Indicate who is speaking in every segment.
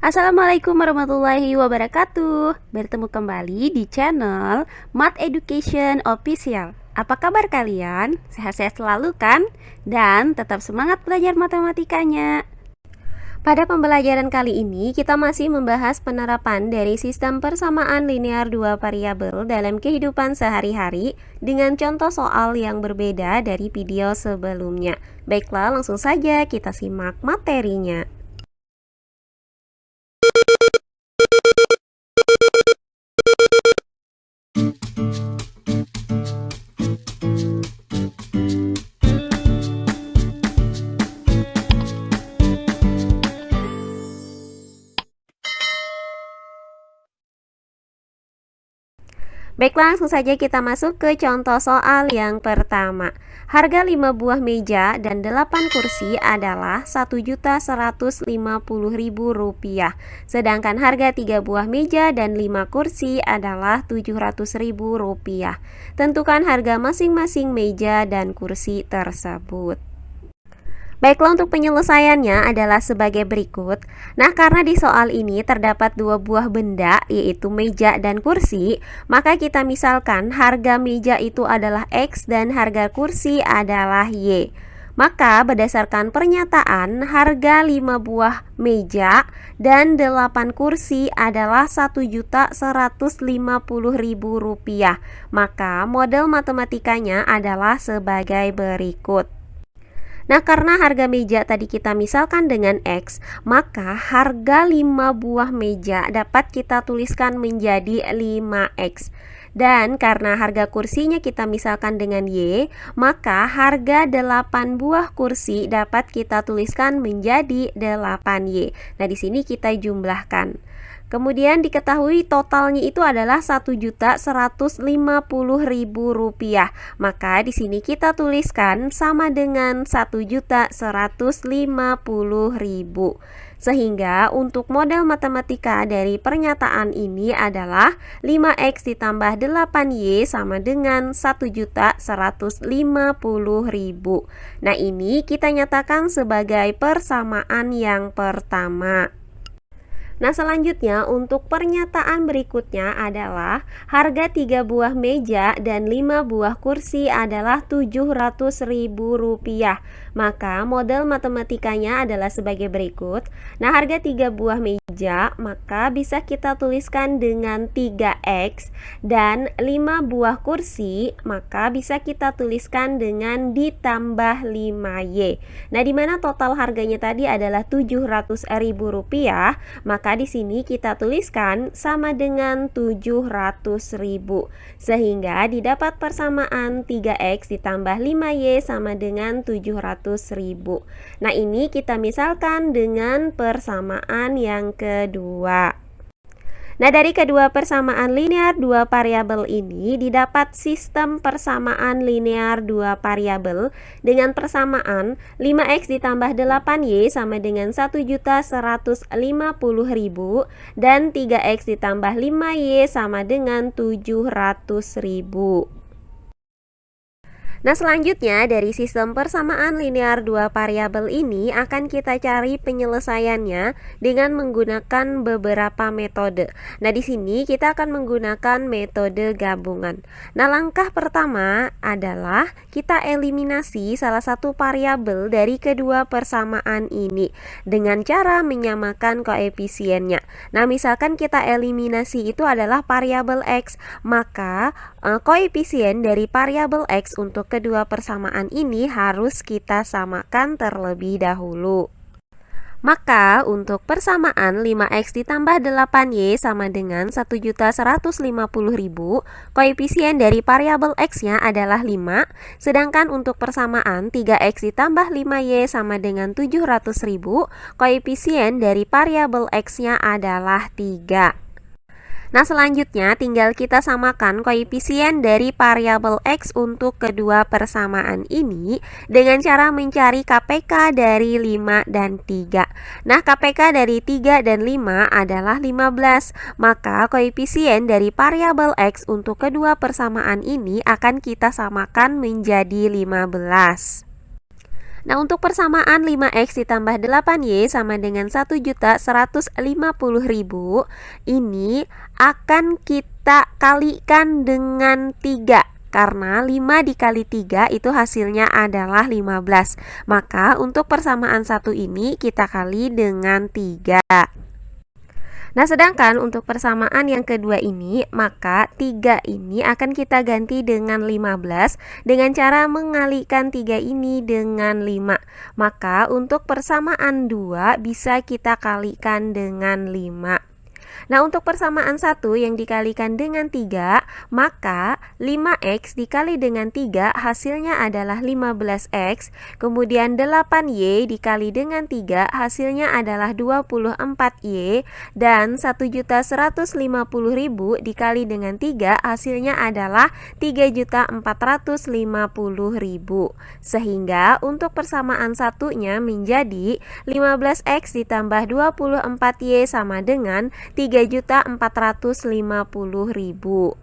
Speaker 1: Assalamualaikum warahmatullahi wabarakatuh. Bertemu kembali di channel Math Education Official. Apa kabar kalian? Sehat-sehat selalu kan? Dan tetap semangat belajar matematikanya. Pada pembelajaran kali ini kita masih membahas penerapan dari sistem persamaan linear dua variabel dalam kehidupan sehari-hari dengan contoh soal yang berbeda dari video sebelumnya. Baiklah, langsung saja kita simak materinya. Baiklah, langsung saja kita masuk ke contoh soal yang pertama. Harga 5 buah meja dan 8 kursi adalah Rp1.150.000. Sedangkan harga 3 buah meja dan 5 kursi adalah Rp700.000. Tentukan harga masing-masing meja dan kursi tersebut. Baiklah, untuk penyelesaiannya adalah sebagai berikut. Nah, karena di soal ini terdapat dua buah benda, yaitu meja dan kursi, maka kita misalkan harga meja itu adalah X dan harga kursi adalah Y. Maka berdasarkan pernyataan, harga 5 buah meja dan 8 kursi adalah Rp1.150.000. Maka model matematikanya adalah sebagai berikut. Nah, karena harga meja tadi kita misalkan dengan X, maka harga 5 buah meja dapat kita tuliskan menjadi 5X. Dan karena harga kursinya kita misalkan dengan Y, maka harga 8 buah kursi dapat kita tuliskan menjadi 8Y. Nah, di sini kita jumlahkan. Kemudian diketahui totalnya itu adalah Rp1.150.000. Maka di sini kita tuliskan sama dengan Rp1.150.000. Sehingga untuk model matematika dari pernyataan ini adalah 5X ditambah 8Y sama dengan Rp1.150.000. Nah, ini kita nyatakan sebagai persamaan yang pertama. Nah, selanjutnya untuk pernyataan berikutnya adalah harga 3 buah meja dan 5 buah kursi adalah Rp700.000. Maka model matematikanya adalah sebagai berikut. Nah, harga 3 buah meja maka bisa kita tuliskan dengan 3X, dan 5 buah kursi maka bisa kita tuliskan dengan ditambah 5Y. Nah, dimana total harganya tadi adalah Rp700.000, maka di sini kita tuliskan sama dengan 700.000. Sehingga didapat persamaan 3X ditambah 5Y sama dengan 700.000. Nah, ini kita misalkan dengan persamaan yang kedua. Nah, dari kedua persamaan linear dua variabel ini didapat sistem persamaan linear dua variabel dengan persamaan 5X ditambah 8Y sama dengan 1.150.000 dan 3X ditambah 5Y sama dengan 700.000. Nah, selanjutnya dari sistem persamaan linear dua variabel ini akan kita cari penyelesaiannya dengan menggunakan beberapa metode. Nah, di sini kita akan menggunakan metode gabungan. Nah, langkah pertama adalah kita eliminasi salah satu variabel dari kedua persamaan ini dengan cara menyamakan koefisiennya. Nah, misalkan kita eliminasi itu adalah variabel X, maka koefisien dari variabel X untuk kedua persamaan ini harus kita samakan terlebih dahulu. Maka untuk persamaan 5X ditambah 8Y sama dengan 1.150.000, koefisien dari variabel X-nya adalah 5, sedangkan untuk persamaan 3X ditambah 5Y sama dengan 700.000, koefisien dari variabel X-nya adalah 3. Nah, selanjutnya tinggal kita samakan koefisien dari variabel X untuk kedua persamaan ini dengan cara mencari KPK dari 5 dan 3. Nah, KPK dari 3 dan 5 adalah 15. Maka koefisien dari variabel X untuk kedua persamaan ini akan kita samakan menjadi 15. Nah, untuk persamaan 5X ditambah 8Y sama dengan 1.150.000, ini akan kita kalikan dengan 3. Karena 5 dikali 3 itu hasilnya adalah 15. Maka untuk persamaan satu ini kita kali dengan 3. Nah, sedangkan untuk persamaan yang kedua ini, maka 3 ini akan kita ganti dengan 15 dengan cara mengalikan 3 ini dengan 5. Maka untuk persamaan 2 bisa kita kalikan dengan 5. Nah, untuk persamaan 1 yang dikalikan dengan 3, maka 5X dikali dengan 3 hasilnya adalah 15X, kemudian 8Y dikali dengan 3 hasilnya adalah 24Y, dan 1.150.000 dikali dengan 3 hasilnya adalah 3.450.000. Sehingga untuk persamaan satunya menjadi 15X ditambah 24Y sama dengan 3.450.000.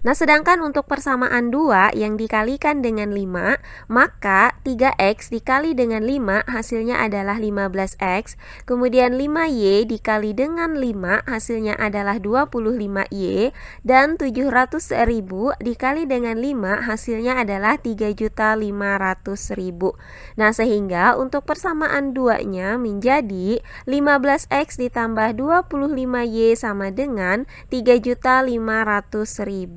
Speaker 1: Nah, sedangkan untuk persamaan 2 yang dikalikan dengan 5, maka 3X dikali dengan 5 hasilnya adalah 15X, kemudian 5Y dikali dengan 5 hasilnya adalah 25Y, dan 700.000 dikali dengan 5 hasilnya adalah 3.500.000. Nah, sehingga untuk persamaan 2-nya menjadi 15X ditambah 25Y sama dengan 3.500.000.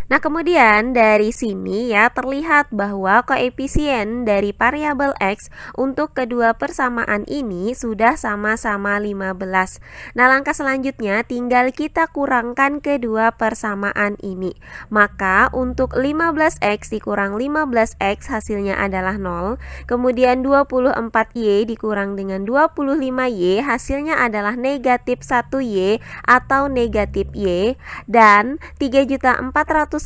Speaker 1: Nah, kemudian dari sini ya terlihat bahwa koefisien dari variabel X untuk kedua persamaan ini sudah sama-sama 15. Nah, langkah selanjutnya tinggal kita kurangkan kedua persamaan ini. Maka untuk 15X dikurang 15X hasilnya adalah 0. Kemudian 24Y dikurang dengan 25Y hasilnya adalah negatif 1Y atau negatif Y. Dan 3.450.000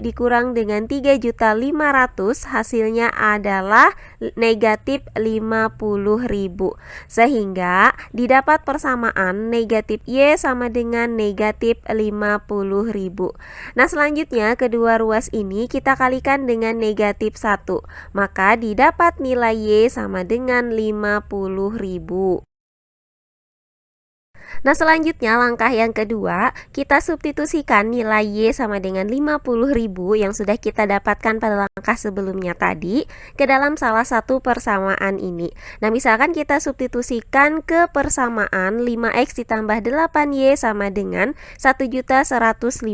Speaker 1: dikurang dengan 3.500 hasilnya adalah negatif 50.000. Sehingga didapat persamaan negatif Y sama dengan negatif 50.000. Nah, selanjutnya kedua ruas ini kita kalikan dengan negatif 1. Maka didapat nilai Y sama dengan 50.000. Nah, selanjutnya langkah yang kedua, kita substitusikan nilai Y sama dengan 50.000 yang sudah kita dapatkan pada langkah sebelumnya tadi ke dalam salah satu persamaan ini. Nah, misalkan kita substitusikan ke persamaan 5X ditambah 8Y sama dengan 1.150.000.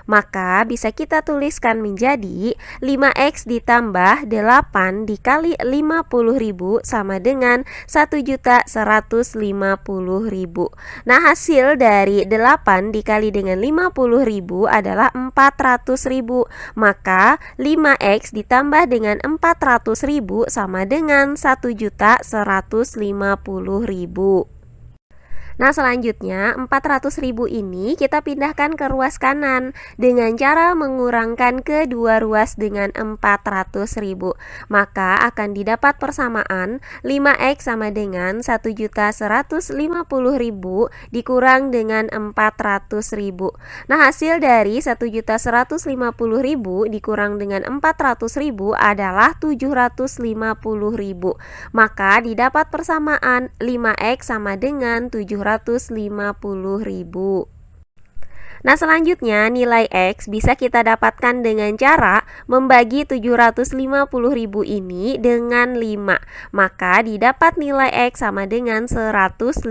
Speaker 1: Maka bisa kita tuliskan menjadi 5X ditambah 8 dikali 50.000 sama dengan 1.150.000. Nah, hasil dari 8 dikali dengan 50.000 adalah 400.000. Maka 5X ditambah dengan 400.000 sama dengan 1.150.000. Nah, selanjutnya 400.000 ini kita pindahkan ke ruas kanan dengan cara mengurangkan kedua ruas dengan 400.000. Maka akan didapat persamaan 5X sama dengan 1.150.000 dikurang dengan 400.000. Nah, hasil dari 1.150.000 dikurang dengan 400.000 adalah 750.000. Maka didapat persamaan 5X sama dengan 750.000. Nah, selanjutnya nilai X bisa kita dapatkan dengan cara membagi 750.000 ini dengan 5. Maka didapat nilai X sama dengan 150.000.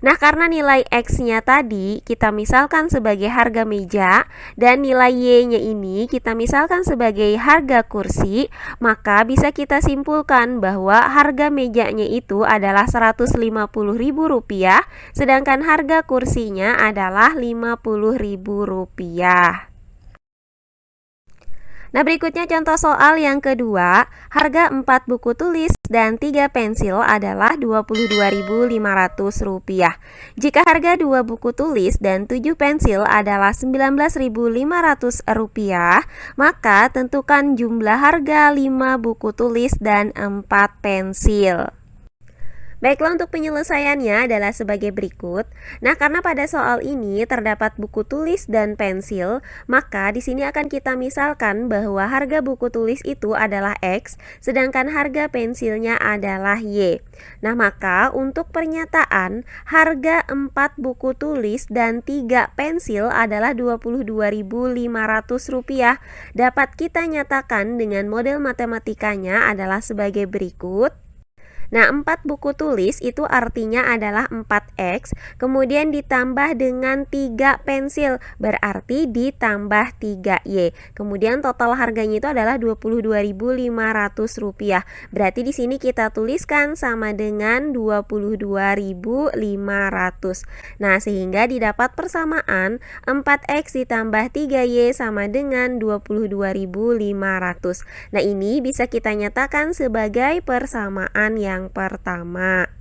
Speaker 1: Nah, karena nilai X-nya tadi kita misalkan sebagai harga meja dan nilai Y-nya ini kita misalkan sebagai harga kursi, maka bisa kita simpulkan bahwa harga mejanya itu adalah Rp150.000, sedangkan harga kursinya adalah Rp50.000. Nah, berikutnya contoh soal yang kedua. Harga 4 buku tulis dan 3 pensil adalah Rp22.500. Jika harga 2 buku tulis dan 7 pensil adalah Rp19.500, maka tentukan jumlah harga 5 buku tulis dan 4 pensil. Baiklah, untuk penyelesaiannya adalah sebagai berikut. Nah, karena pada soal ini terdapat buku tulis dan pensil, maka di sini akan kita misalkan bahwa harga buku tulis itu adalah X, sedangkan harga pensilnya adalah Y. Nah, maka untuk pernyataan harga 4 buku tulis dan 3 pensil adalah Rp22.500 dapat kita nyatakan dengan model matematikanya adalah sebagai berikut. Nah, 4 buku tulis itu artinya adalah 4X, kemudian ditambah dengan 3 pensil, berarti ditambah 3Y. Kemudian total harganya itu adalah Rp22.500. Berarti di sini kita tuliskan sama dengan 22.500. Nah, sehingga didapat persamaan 4X ditambah 3Y sama dengan 22.500. Nah, ini bisa kita nyatakan sebagai persamaan yang pertama.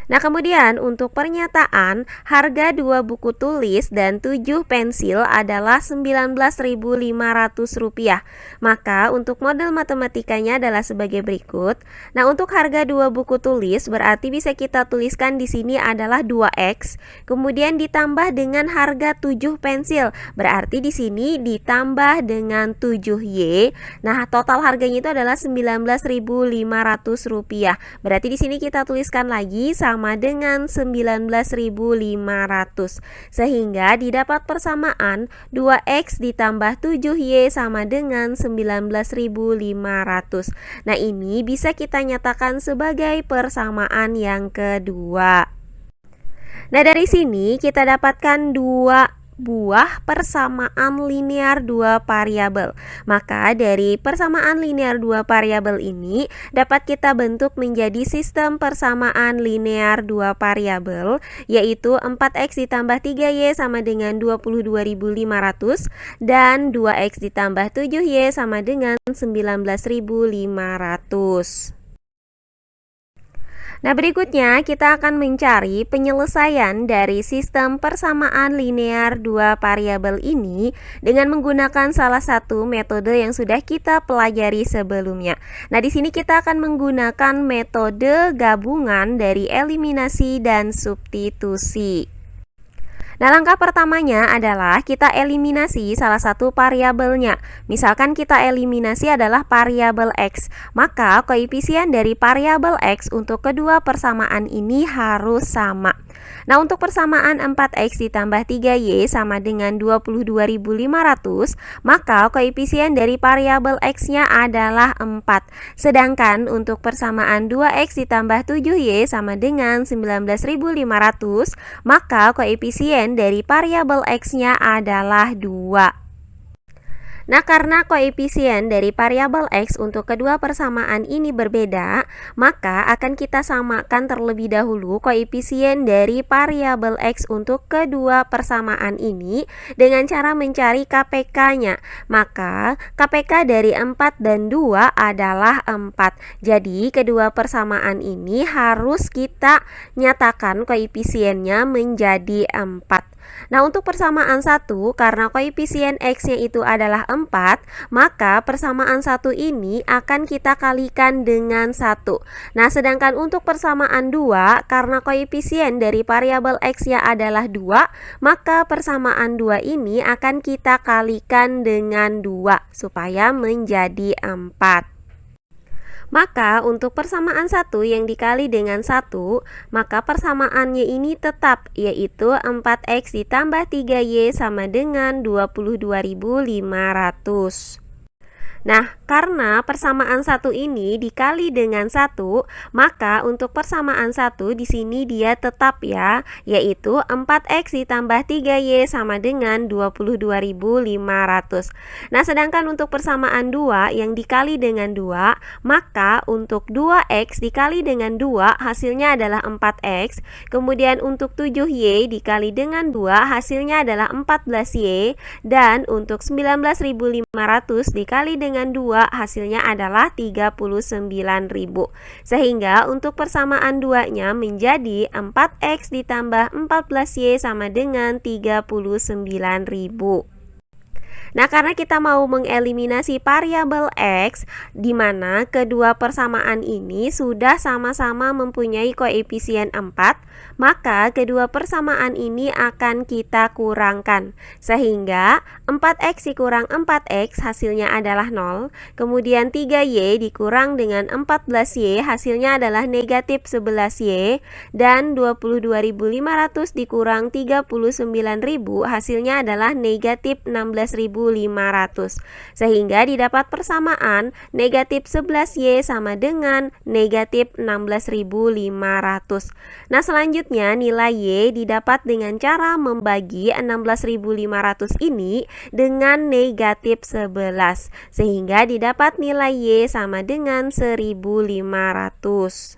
Speaker 1: Nah, kemudian untuk pernyataan harga 2 buku tulis dan 7 pensil adalah Rp19.500. Maka untuk model matematikanya adalah sebagai berikut. Nah, untuk harga 2 buku tulis berarti bisa kita tuliskan di sini adalah 2X, kemudian ditambah dengan harga 7 pensil. Berarti di sini ditambah dengan 7Y. Nah, total harganya itu adalah Rp19.500. Berarti di sini kita tuliskan lagi sama dengan 19.500, sehingga didapat persamaan 2X ditambah 7Y sama dengan 19.500. Nah, ini bisa kita nyatakan sebagai persamaan yang kedua. Nah, dari sini kita dapatkan 2 buah persamaan linear 2 variabel. Maka dari persamaan linear 2 variabel ini dapat kita bentuk menjadi sistem persamaan linear 2 variabel, yaitu 4X ditambah 3Y sama dengan 22.500 dan 2X ditambah 7Y sama dengan 19.500. Nah, berikutnya kita akan mencari penyelesaian dari sistem persamaan linear 2 variabel ini dengan menggunakan salah satu metode yang sudah kita pelajari sebelumnya. Nah, di sini kita akan menggunakan metode gabungan dari eliminasi dan substitusi. Nah, langkah pertamanya adalah kita eliminasi salah satu variabelnya. Misalkan kita eliminasi adalah variabel X, maka koefisien dari variabel X untuk kedua persamaan ini harus sama. Nah, untuk persamaan 4X ditambah 3Y sama dengan 22.500, maka koefisien dari variabel X-nya adalah 4. Sedangkan untuk persamaan 2X ditambah 7Y sama dengan 19.500, maka koefisien dari variabel X-nya adalah 2. Nah, karena koefisien dari variabel X untuk kedua persamaan ini berbeda, maka akan kita samakan terlebih dahulu koefisien dari variabel X untuk kedua persamaan ini dengan cara mencari KPK-nya. Maka KPK dari 4 dan 2 adalah 4. Jadi kedua persamaan ini harus kita nyatakan koefisiennya menjadi 4. Nah, untuk persamaan 1, karena koefisien X-nya itu adalah 4, maka persamaan 1 ini akan kita kalikan dengan 1. Nah, sedangkan untuk persamaan 2, karena koefisien dari variabel X-nya adalah 2, maka persamaan 2 ini akan kita kalikan dengan 2 supaya menjadi 4. Maka untuk persamaan 1 yang dikali dengan 1, maka persamaannya ini tetap, yaitu 4X ditambah 3Y sama dengan 22.500. Nah, karena persamaan 1 ini dikali dengan 1, maka untuk persamaan 1 di sini dia tetap ya, yaitu 4X ditambah 3Y sama dengan 22.500. Nah, sedangkan untuk persamaan 2 yang dikali dengan 2, maka untuk 2X dikali dengan 2 hasilnya adalah 4X. Kemudian untuk 7Y dikali dengan 2 hasilnya adalah 14Y. Dan untuk 19.500 dikali dengan 2 hasilnya adalah 39.000. Sehingga untuk persamaan 2-nya menjadi 4X ditambah 14Y sama dengan 39.000. Nah, karena kita mau mengeliminasi variabel X, di mana kedua persamaan ini sudah sama-sama mempunyai koefisien 4, maka kedua persamaan ini akan kita kurangkan. Sehingga 4X dikurang 4X hasilnya adalah 0, kemudian 3Y dikurang dengan 14Y hasilnya adalah negatif 11Y, dan 22.500 dikurang 39.000 hasilnya adalah negatif 16.500. Sehingga didapat persamaan negatif 11Y sama dengan negatif 16.500. Nah, selanjutnya nilai Y didapat dengan cara membagi 16.500 ini dengan negatif 11, sehingga didapat nilai Y sama dengan 1.500.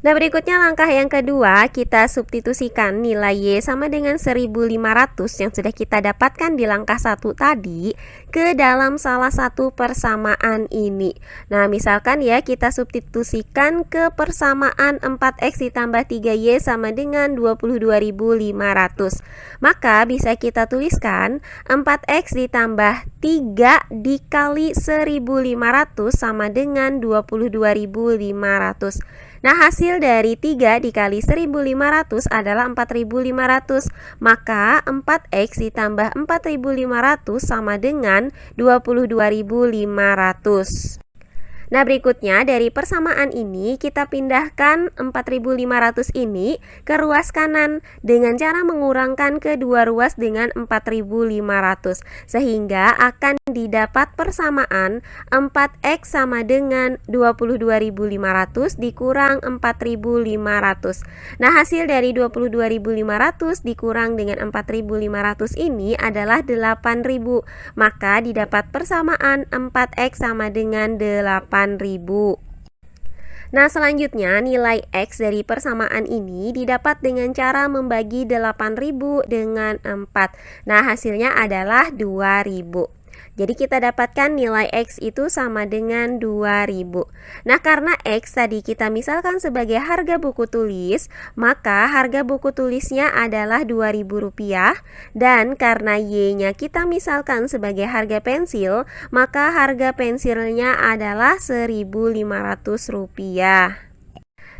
Speaker 1: Nah, berikutnya langkah yang kedua, kita substitusikan nilai Y sama dengan 1.500 yang sudah kita dapatkan di langkah 1 tadi ke dalam salah satu persamaan ini. Nah, misalkan ya, kita substitusikan ke persamaan 4X ditambah 3Y sama dengan 22.500. Maka bisa kita tuliskan 4X ditambah 3 dikali 1.500 sama dengan 22.500. Nah, hasil dari 3 dikali 1.500 adalah 4.500. Maka 4X ditambah 4.500 sama dengan 22.500. Nah, berikutnya dari persamaan ini kita pindahkan 4.500 ini ke ruas kanan dengan cara mengurangkan kedua ruas dengan 4.500, sehingga akan didapat persamaan 4X sama dengan 22.500 dikurang 4.500. Nah, hasil dari 22.500 dikurang dengan 4.500 ini adalah 8.000. Maka didapat persamaan 4X sama dengan 8.000. Nah, selanjutnya nilai X dari persamaan ini didapat dengan cara membagi 8.000 dengan 4. Nah, hasilnya adalah 2.000. Jadi kita dapatkan nilai X itu sama dengan 2.000. Nah, karena X tadi kita misalkan sebagai harga buku tulis, maka harga buku tulisnya adalah Rp2.000. Dan karena Y-nya kita misalkan sebagai harga pensil, maka harga pensilnya adalah Rp1.500.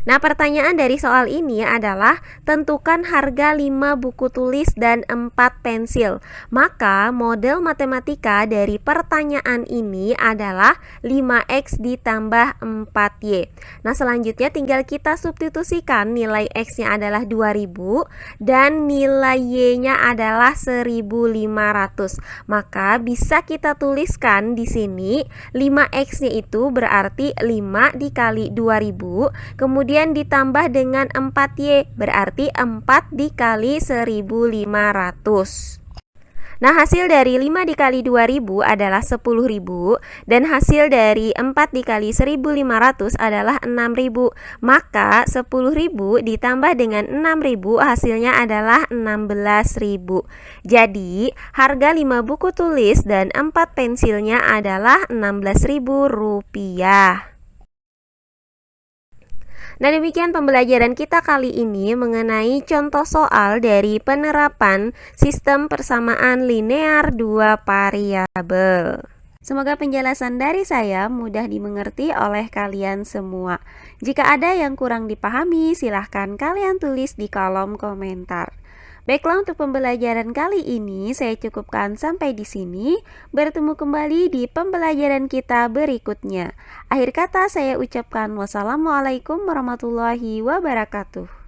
Speaker 1: Nah, pertanyaan dari soal ini adalah tentukan harga 5 buku tulis dan 4 pensil. Maka model matematika dari pertanyaan ini adalah 5X ditambah 4Y. Nah, selanjutnya tinggal kita substitusikan nilai X-nya adalah 2.000 dan nilai Y-nya adalah 1.500. Maka bisa kita tuliskan di sini 5X-nya itu berarti 5 dikali 2.000, kemudian ditambah dengan 4Y berarti 4 dikali 1.500. Nah, hasil dari 5 dikali 2.000 adalah 10.000 dan hasil dari 4 dikali 1.500 adalah 6.000. Maka 10.000 ditambah dengan 6.000 hasilnya adalah 16.000. Jadi harga 5 buku tulis dan 4 pensilnya adalah Rp16.000. Nah, demikian pembelajaran kita kali ini mengenai contoh soal dari penerapan sistem persamaan linear 2 variabel. Semoga penjelasan dari saya mudah dimengerti oleh kalian semua. Jika ada yang kurang dipahami, silahkan kalian tulis di kolom komentar. Baiklah, untuk pembelajaran kali ini saya cukupkan sampai di sini. Bertemu kembali di pembelajaran kita berikutnya. Akhir kata saya ucapkan wassalamualaikum warahmatullahi wabarakatuh.